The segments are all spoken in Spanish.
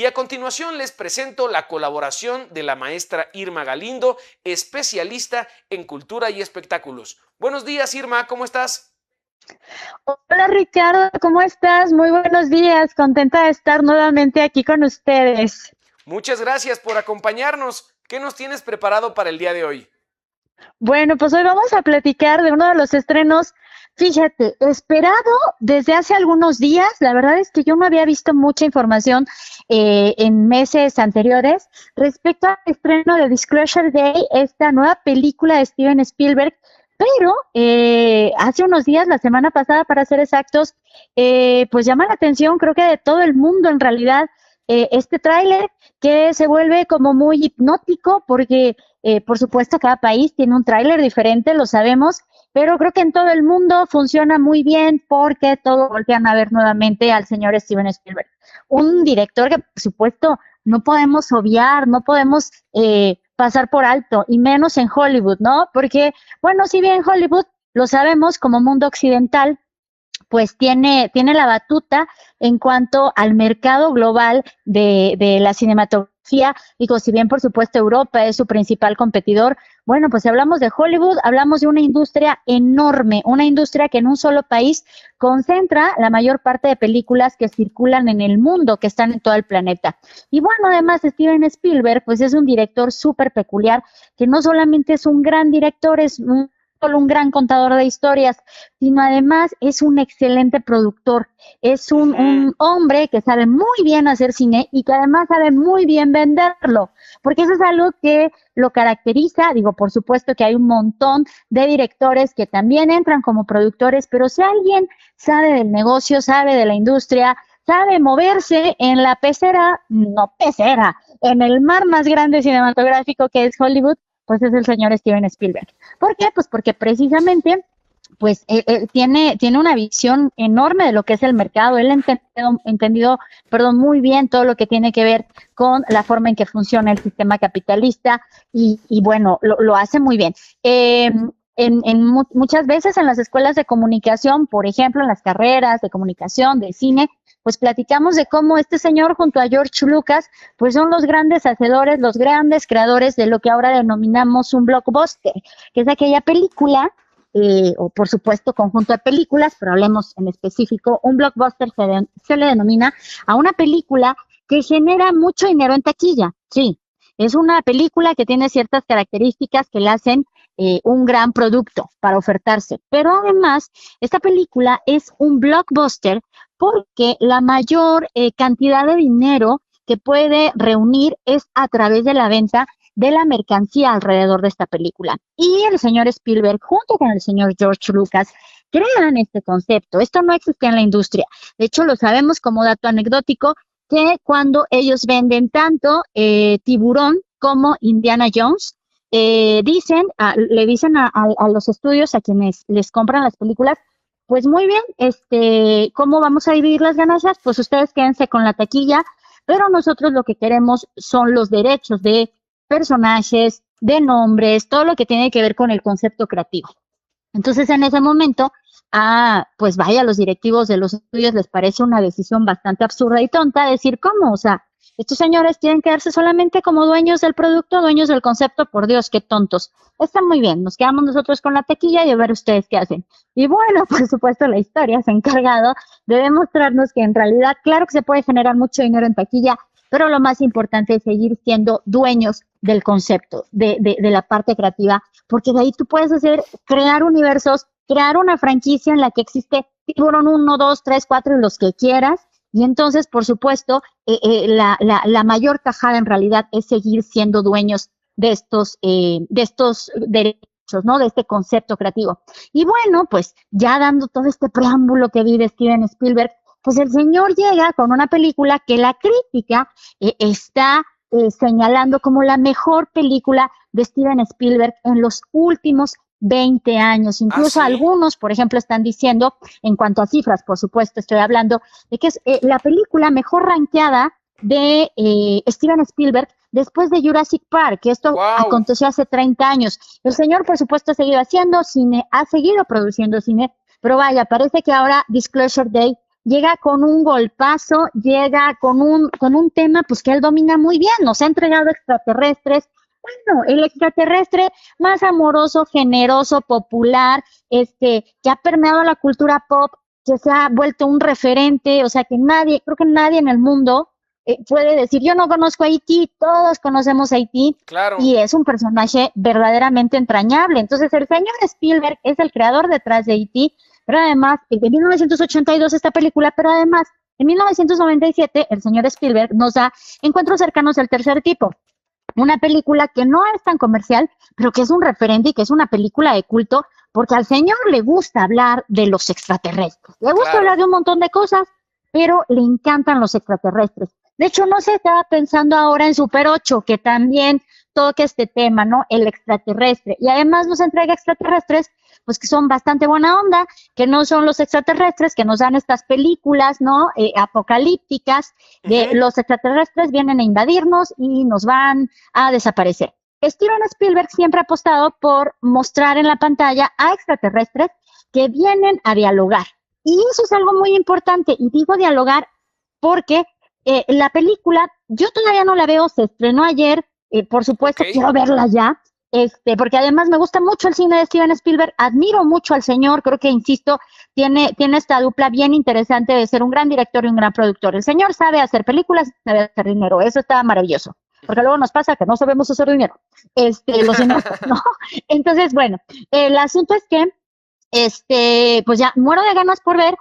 a continuación les presento la colaboración de la maestra Irma Galindo, especialista en cultura y espectáculos. Buenos días, Irma, ¿cómo estás? Hola Ricardo, ¿cómo estás? Muy buenos días, contenta de estar nuevamente aquí con ustedes. Muchas gracias por acompañarnos. ¿Qué nos tienes preparado para el día de hoy? Bueno, pues hoy vamos a platicar de uno de los estrenos, fíjate, esperado desde hace algunos días. La verdad es que yo no había visto mucha información en meses anteriores respecto al estreno de Disclosure Day, esta nueva película de Steven Spielberg, pero hace unos días, la semana pasada para ser exactos, pues llama la atención, creo que de todo el mundo en realidad, este tráiler que se vuelve como muy hipnótico porque por supuesto, cada país tiene un tráiler diferente, lo sabemos, pero creo que en todo el mundo funciona muy bien porque todos voltean a ver nuevamente al señor Steven Spielberg. Un director que, por supuesto, no podemos obviar, no podemos pasar por alto, y menos en Hollywood, ¿no? Porque, bueno, si bien Hollywood, lo sabemos como mundo occidental, pues tiene la batuta en cuanto al mercado global de la cinematografía. Digo, si bien por supuesto Europa es su principal competidor, bueno, pues si hablamos de Hollywood, hablamos de una industria enorme, una industria que en un solo país concentra la mayor parte de películas que circulan en el mundo, que están en todo el planeta. Y bueno, además Steven Spielberg, pues es un director súper peculiar, que no solamente es un gran director, es solo un gran contador de historias, sino además es un excelente productor, es un hombre que sabe muy bien hacer cine y que además sabe muy bien venderlo, porque eso es algo que lo caracteriza. Digo, por supuesto que hay un montón de directores que también entran como productores, pero si alguien sabe del negocio, sabe de la industria, sabe moverse en la pecera, no pecera, en el mar más grande cinematográfico que es Hollywood, pues es el señor Steven Spielberg. ¿Por qué? Pues porque precisamente pues tiene una visión enorme de lo que es el mercado. Él ha entendido, perdón, muy bien todo lo que tiene que ver con la forma en que funciona el sistema capitalista y bueno, lo hace muy bien. Muchas veces en las escuelas de comunicación, por ejemplo, en las carreras de comunicación, de cine, pues platicamos de cómo este señor junto a George Lucas, pues son los grandes hacedores, los grandes creadores de lo que ahora denominamos un blockbuster, que es aquella película, o por supuesto conjunto de películas, pero hablemos en específico, un blockbuster se le denomina a una película que genera mucho dinero en taquilla. Sí, es una película que tiene ciertas características que la hacen un gran producto para ofertarse, pero además esta película es un blockbuster porque la mayor cantidad de dinero que puede reunir es a través de la venta de la mercancía alrededor de esta película. Y el señor Spielberg, junto con el señor George Lucas, crean este concepto. Esto no existía en la industria. De hecho, lo sabemos como dato anecdótico, que cuando ellos venden tanto Tiburón como Indiana Jones, le dicen a los estudios, a quienes les compran las películas, pues muy bien, ¿cómo vamos a dividir las ganancias? Pues ustedes quédense con la taquilla, pero nosotros lo que queremos son los derechos de personajes, de nombres, todo lo que tiene que ver con el concepto creativo. Entonces, en ese momento, pues vaya, a los directivos de los estudios les parece una decisión bastante absurda y tonta decir, ¿cómo? O sea, estos señores quieren quedarse solamente como dueños del producto, dueños del concepto. Por Dios, qué tontos. Está muy bien, nos quedamos nosotros con la taquilla y a ver ustedes qué hacen. Y bueno, por supuesto, la historia se ha encargado de demostrarnos que en realidad, claro que se puede generar mucho dinero en taquilla, pero lo más importante es seguir siendo dueños del concepto, de la parte creativa, porque de ahí tú puedes crear universos, crear una franquicia en la que existe Tiburón 1, 2, 3, 4 y los que quieras. Y entonces, por supuesto, la mayor tajada en realidad es seguir siendo dueños de estos derechos, ¿no? De este concepto creativo. Y bueno, pues ya dando todo este preámbulo que vive Steven Spielberg, pues el señor llega con una película que la crítica está señalando como la mejor película de Steven Spielberg en los últimos 20 años. Incluso ¿Sí? algunos, por ejemplo, están diciendo, en cuanto a cifras, por supuesto, estoy hablando de que es la película mejor rankeada de Steven Spielberg después de Jurassic Park, que esto Wow. aconteció hace 30 años. El señor, por supuesto, ha seguido haciendo cine, ha seguido produciendo cine, pero vaya, parece que ahora Disclosure Day llega con un golpazo, llega con un tema pues que él domina muy bien, nos ha entregado extraterrestres. Bueno, el extraterrestre más amoroso, generoso, popular, que ha permeado la cultura pop, que se ha vuelto un referente, o sea que nadie, creo que nadie en el mundo puede decir, yo no conozco a E.T., todos conocemos a E.T., Claro. y es un personaje verdaderamente entrañable. Entonces, el señor Spielberg es el creador detrás de E.T., pero además, en 1982 esta película, pero además, en 1997, el señor Spielberg nos da Encuentros cercanos del tercer tipo, una película que no es tan comercial, pero que es un referente y que es una película de culto, porque al señor le gusta hablar de los extraterrestres, le gusta Claro. hablar de un montón de cosas, pero le encantan los extraterrestres. De hecho, no se estaba pensando ahora en Super 8, que también toca este tema, ¿no? El extraterrestre. Y además nos entrega extraterrestres, pues que son bastante buena onda, que no son los extraterrestres que nos dan estas películas, ¿no? Apocalípticas, de Ujú. los extraterrestres vienen a invadirnos y nos van a desaparecer. Steven Spielberg siempre ha apostado por mostrar en la pantalla a extraterrestres que vienen a dialogar. Y eso es algo muy importante. Y digo dialogar porque la película, yo todavía no la veo, se estrenó ayer, por Ok. supuesto quiero verla ya, porque además me gusta mucho el cine de Steven Spielberg, admiro mucho al señor, creo que, insisto, tiene esta dupla bien interesante de ser un gran director y un gran productor. El señor sabe hacer películas, sabe hacer dinero, eso está maravilloso, porque luego nos pasa que no sabemos hacer dinero, los cineastas, ¿no? Entonces, bueno, el asunto es que pues ya muero de ganas por ver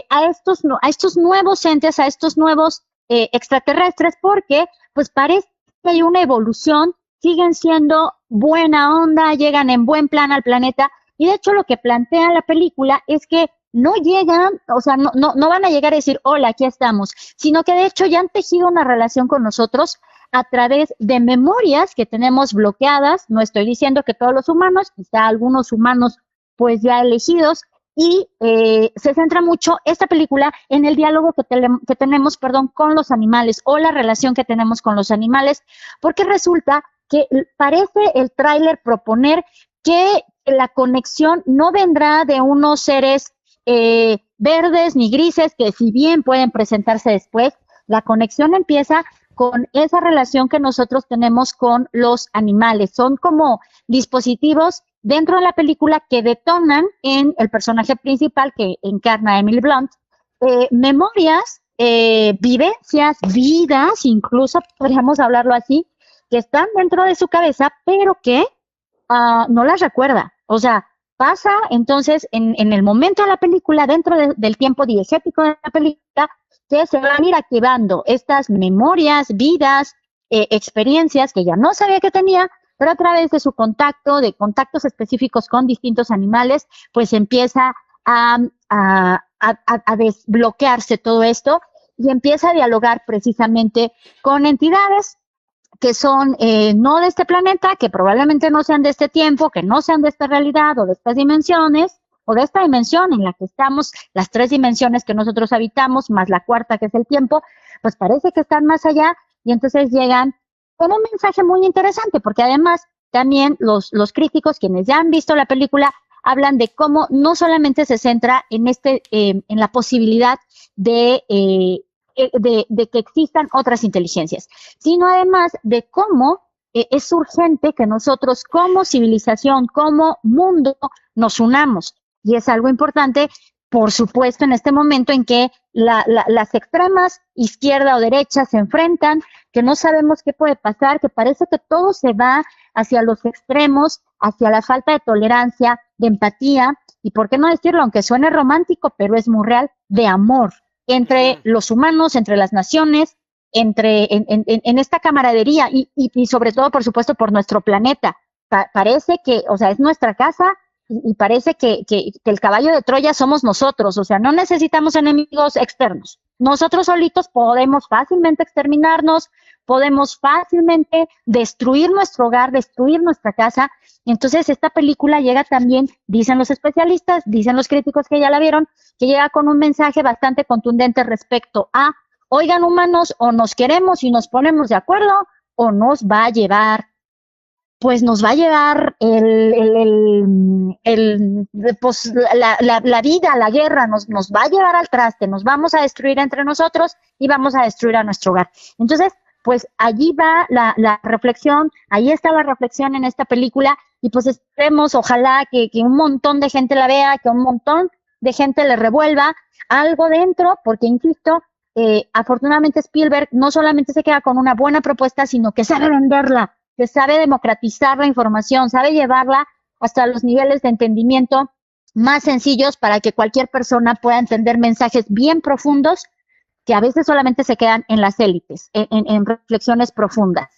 a estos nuevos entes, a estos nuevos extraterrestres, porque pues parece que hay una evolución, siguen siendo buena onda, llegan en buen plan al planeta, y de hecho lo que plantea la película es que no llegan, o sea, no van a llegar a decir, hola, aquí estamos, sino que de hecho ya han tejido una relación con nosotros a través de memorias que tenemos bloqueadas. No estoy diciendo que todos los humanos, quizá algunos humanos pues ya elegidos, y se centra mucho esta película en el diálogo que tenemos, perdón, con los animales, o la relación que tenemos con los animales, porque resulta que parece el tráiler proponer que la conexión no vendrá de unos seres verdes ni grises, que si bien pueden presentarse después, la conexión empieza con esa relación que nosotros tenemos con los animales. Son como dispositivos dentro de la película que detonan en el personaje principal que encarna a Emily Blunt, memorias, vivencias, vidas, incluso podríamos hablarlo así, que están dentro de su cabeza, pero que no las recuerda. O sea, pasa entonces en el momento de la película, dentro del tiempo diegético de la película, que se van a ir activando estas memorias, vidas, experiencias que ya no sabía que tenía, pero a través de su contacto, de contactos específicos con distintos animales, pues empieza a desbloquearse todo esto y empieza a dialogar precisamente con entidades que son no de este planeta, que probablemente no sean de este tiempo, que no sean de esta realidad o de estas dimensiones, o de esta dimensión en la que estamos, las tres dimensiones que nosotros habitamos, más la cuarta que es el tiempo, pues parece que están más allá, y entonces llegan con un mensaje muy interesante, porque además también los críticos, quienes ya han visto la película, hablan de cómo no solamente se centra en la posibilidad de que existan otras inteligencias, sino además de cómo es urgente que nosotros como civilización, como mundo, nos unamos. Y es algo importante, por supuesto, en este momento en que las extremas, izquierda o derecha, se enfrentan, que no sabemos qué puede pasar, que parece que todo se va hacia los extremos, hacia la falta de tolerancia, de empatía, y por qué no decirlo, aunque suene romántico, pero es muy real, de amor entre Ujú. los humanos, entre las naciones, en esta camaradería y sobre todo, por supuesto, por nuestro planeta. Parece que, o sea, es nuestra casa y parece que el caballo de Troya somos nosotros, o sea, no necesitamos enemigos externos. Nosotros solitos podemos fácilmente exterminarnos, podemos fácilmente destruir nuestro hogar, destruir nuestra casa. Entonces, esta película llega también, dicen los especialistas, dicen los críticos que ya la vieron, que llega con un mensaje bastante contundente respecto a, oigan humanos, o nos queremos y nos ponemos de acuerdo, o nos va a llevar pues nos va a llevar pues, la vida, la guerra, nos va a llevar al traste, nos vamos a destruir entre nosotros y vamos a destruir a nuestro hogar. Entonces, pues allí va la reflexión, ahí está la reflexión en esta película, y pues esperemos, ojalá que un montón de gente la vea, que un montón de gente le revuelva algo dentro, porque insisto, afortunadamente Spielberg no solamente se queda con una buena propuesta, sino que sabe venderla, que sabe democratizar la información, sabe llevarla hasta los niveles de entendimiento más sencillos para que cualquier persona pueda entender mensajes bien profundos que a veces solamente se quedan en las élites, en reflexiones profundas.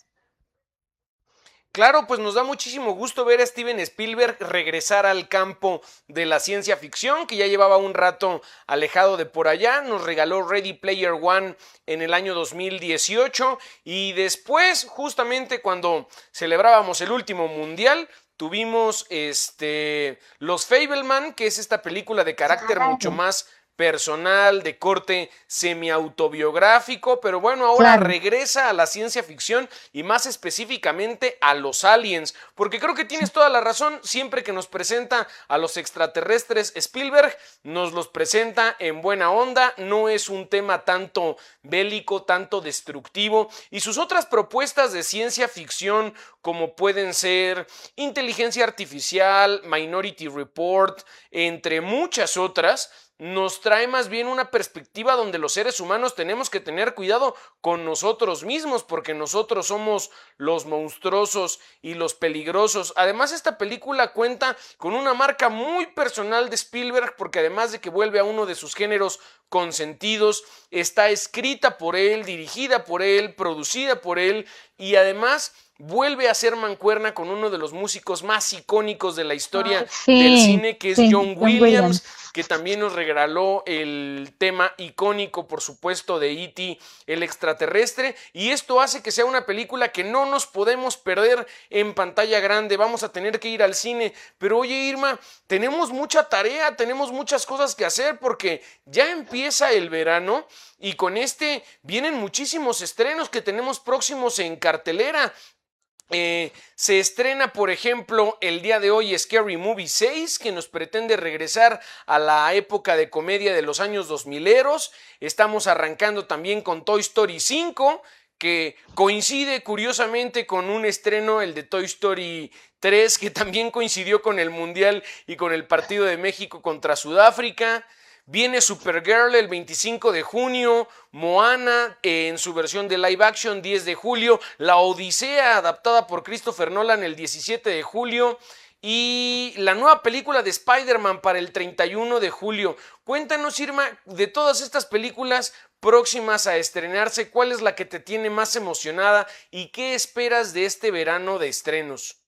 Claro, pues nos da muchísimo gusto ver a Steven Spielberg regresar al campo de la ciencia ficción, que ya llevaba un rato alejado de por allá. Nos regaló Ready Player One en el año 2018 y después, justamente cuando celebrábamos el último mundial, tuvimos Los Fabelman, que es esta película de carácter mucho más personal, de corte semi-autobiográfico, pero bueno, ahora Claro. regresa a la ciencia ficción y más específicamente a los aliens, porque creo que tienes toda la razón, siempre que nos presenta a los extraterrestres Spielberg, nos los presenta en buena onda, no es un tema tanto bélico, tanto destructivo, y sus otras propuestas de ciencia ficción, como pueden ser Inteligencia Artificial, Minority Report, entre muchas otras, nos trae más bien una perspectiva donde los seres humanos tenemos que tener cuidado con nosotros mismos, porque nosotros somos los monstruosos y los peligrosos. Además, esta película cuenta con una marca muy personal de Spielberg, porque además de que vuelve a uno de sus géneros consentidos, está escrita por él, dirigida por él, producida por él, y además vuelve a ser mancuerna con uno de los músicos más icónicos de la historia del cine, que es John Williams, que también nos regaló el tema icónico, por supuesto, de E.T., el extraterrestre, y esto hace que sea una película que no nos podemos perder en pantalla grande. Vamos a tener que ir al cine, pero oye, Irma, tenemos mucha tarea, tenemos muchas cosas que hacer, porque ya empieza el verano y con vienen muchísimos estrenos que tenemos próximos en cartelera. Se estrena, por ejemplo, el día de hoy Scary Movie 6, que nos pretende regresar a la época de comedia de los años 2000eros. Estamos arrancando también con Toy Story 5, que coincide curiosamente con un estreno, el de Toy Story 3, que también coincidió con el Mundial y con el partido de México contra Sudáfrica. Viene Supergirl el 25 de junio, Moana en su versión de live action 10 de julio, La Odisea adaptada por Christopher Nolan el 17 de julio y la nueva película de Spider-Man para el 31 de julio. Cuéntanos, Irma, de todas estas películas próximas a estrenarse, ¿cuál es la que te tiene más emocionada y qué esperas de este verano de estrenos?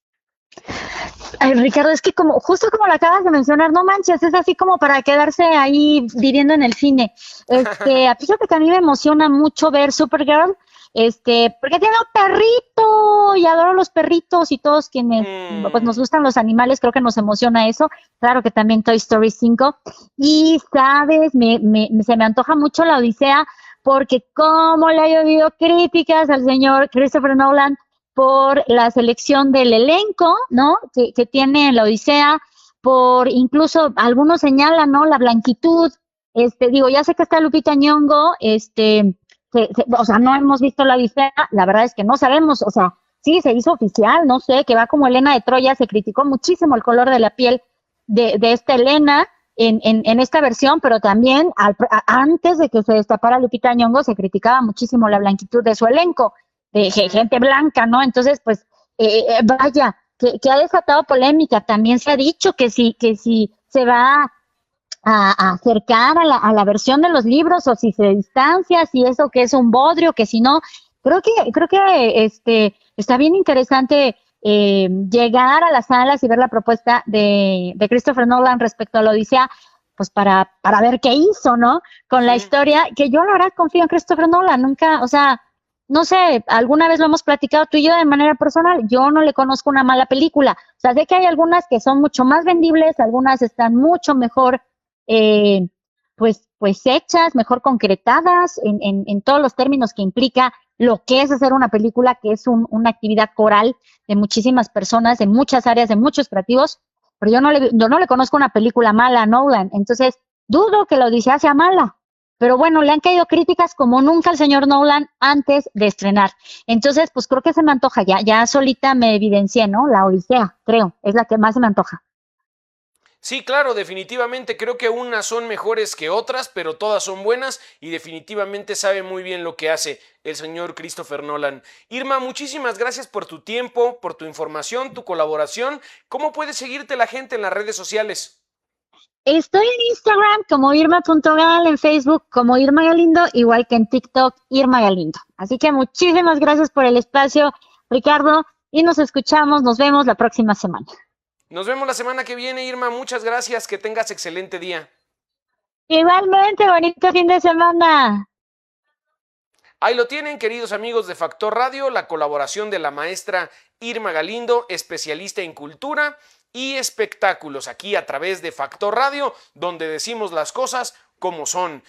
Ay, Ricardo, es que justo como lo acabas de mencionar, no manches, es así como para quedarse ahí viviendo en el cine. Fíjate que a mí me emociona mucho ver Supergirl, porque tiene un perrito y adoro los perritos y todos quienes pues nos gustan los animales, creo que nos emociona eso. Claro que también Toy Story 5. Y sabes, se me antoja mucho La Odisea, porque como le ha llovido críticas al señor Christopher Nolan por la selección del elenco, ¿no? Que tiene La Odisea, por incluso algunos señalan, ¿no? La blanquitud, digo, ya sé que está Lupita Nyong'o, o sea, no hemos visto La Odisea, la verdad es que no sabemos, o sea, sí, se hizo oficial, no sé, que va como Helena de Troya, se criticó muchísimo el color de la piel de esta Helena en esta versión, pero también antes de que se destapara Lupita Nyong'o se criticaba muchísimo la blanquitud de su elenco, de gente blanca, ¿no? Entonces, pues, vaya, que ha desatado polémica. También se ha dicho que si se va a acercar a la versión de los libros o si se distancia, si eso que es un bodrio, que si no, creo que está bien interesante llegar a las salas y ver la propuesta de Christopher Nolan respecto a la Odisea, pues para ver qué hizo, ¿no? Con la historia, que yo la verdad confío en Christopher Nolan, nunca, o sea, no sé, alguna vez lo hemos platicado tú y yo de manera personal, yo no le conozco una mala película, o sea, sé que hay algunas que son mucho más vendibles, algunas están mucho mejor, pues hechas, mejor concretadas en todos los términos que implica lo que es hacer una película, que es una actividad coral de muchísimas personas, de muchas áreas, de muchos creativos, pero yo no le conozco una película mala a Nolan, entonces dudo que la Odisea sea mala. Pero bueno, le han caído críticas como nunca al señor Nolan antes de estrenar. Entonces, pues creo que se me antoja, ya solita me evidencié, ¿no? La Odisea, creo, es la que más se me antoja. Sí, claro, definitivamente creo que unas son mejores que otras, pero todas son buenas y definitivamente sabe muy bien lo que hace el señor Christopher Nolan. Irma, muchísimas gracias por tu tiempo, por tu información, tu colaboración. ¿Cómo puede seguirte la gente en las redes sociales? Estoy en Instagram como irma.gal, en Facebook como Irma Galindo, igual que en TikTok Irma Galindo. Así que muchísimas gracias por el espacio, Ricardo, y nos escuchamos, nos vemos la próxima semana. Nos vemos la semana que viene, Irma. Muchas gracias. Que tengas excelente día. Igualmente, bonito fin de semana. Ahí lo tienen, queridos amigos de Factor Radio, la colaboración de la maestra Irma Galindo, especialista en cultura y espectáculos, aquí a través de Factor Radio, donde decimos las cosas como son.